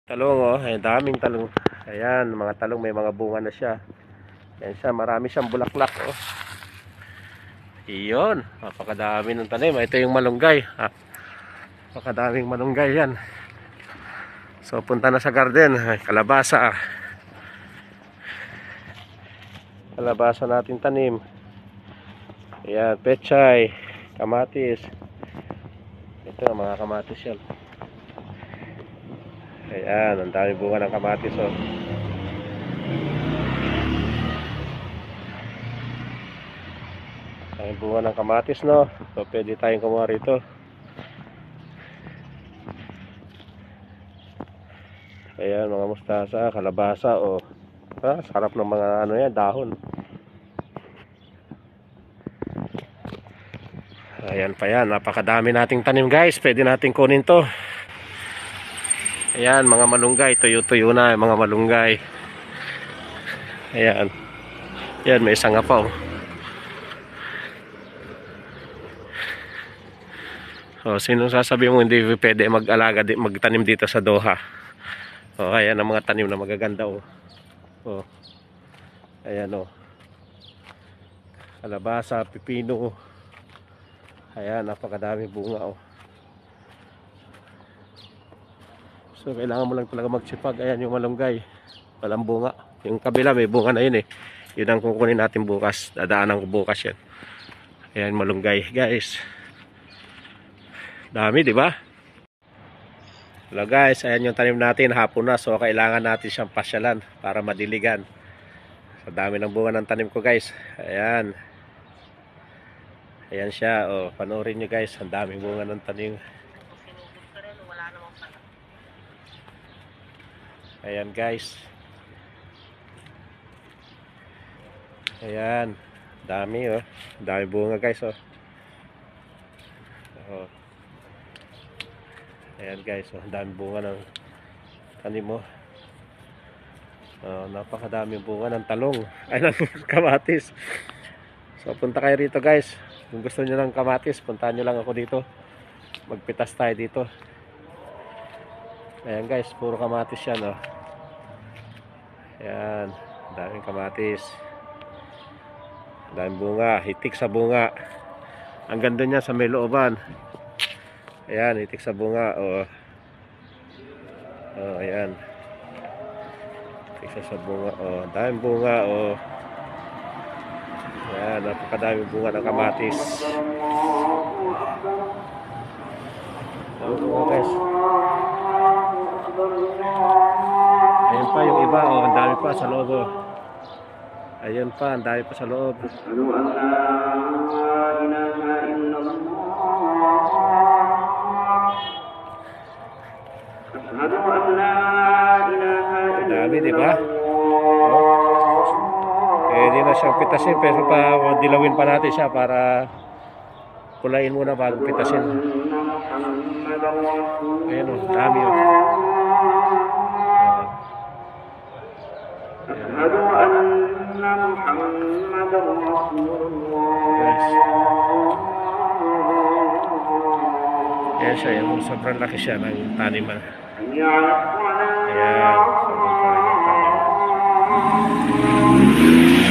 Talong, oh, ay daming talong. Ayan, mga talong may mga bunga na siya. Ayan siya, marami siyang bulaklak, oh. Iyon, napakadami ng tanim. Ito yung malunggay, ha. Napakadaming malunggay yan. So punta na sa garden. Ay, kalabasa, ah. Kalabasa natin tanim. Ayan, pechay, kamatis. Ito, mga kamatis yan. Ayan, ang dami bunga ng kamatis, oh. Ang bunga ng kamatis, no. So pwede tayong kumuha rito. Ayan, mga mustasa, kalabasa, oh. Sarap ng mga ano yan, dahon. Ayan pa yan, napakadami nating tanim, guys. Pwede nating kunin to. Ayan, mga malunggay, tuyo-tuyo na mga malunggay. Ayan. Ayan, may isang pa, oh. Oh, sinong sasabi mo hindi pwede mag-alaga, magtanim dito sa Doha? Oh, ayan ang mga tanim na magaganda, oh. Oh. Ayan, oh. Kalabasa, pipino. Ayan, napakadami bunga, oh. So kailangan mo lang talaga magsipag. Ayan yung malunggay, walang bunga. Yung kabila may bunga na yun, eh. Yun ang kukunin natin bukas. Dadaanan ko bukas yan. Ayan, malunggay, guys. Dami, di ba? Hello, guys. Ayan yung tanim natin. Hapon na, so kailangan natin siyang pasyalan para madiligan. So dami ng bunga ng tanim ko, guys. Ayan. Ayan siya, oh. Panoorin nyo, guys. Ang daming bunga ng tanim. Ayan, guys. Ayan. Dami, oh. Dami bunga, guys, oh. Oh. Ayan, guys, oh. Dami bunga ng tanim mo. Oh, napakadaming bunga ng talong. Ay, ng kamatis. So punta kayo rito, guys. Kung gusto niyo ng kamatis, puntahan niyo lang ako dito. Magpitas tayo dito. Ayan, guys, puro kamatis yan, oh. Ayan, daming kamatis. Daming bunga, hitik sa bunga. Ang ganda niya sa may looban. Ayan, hitik sa bunga, oh. Oh, ayan. Hitik sa bunga, oh. Daming bunga, oh. Ayan, napakadaming bunga ng kamatis. Daming bunga, guys. Ayan pa yung iba, oh. Ang dami pa sa loob, oh. Ayan pa, ang dami pa sa loob. Ang dami, diba? Oh. Pwede na siyang pitasin, pero dilawin pa natin siya para pulain muna bago pitasin. Ayan, oh. Dami, oh. Ashhadu anna Muhammadar Rasulullah. Ayan siya, yung sobrang laki siya ng taniman. Ayan, sobrang laki ng taniman.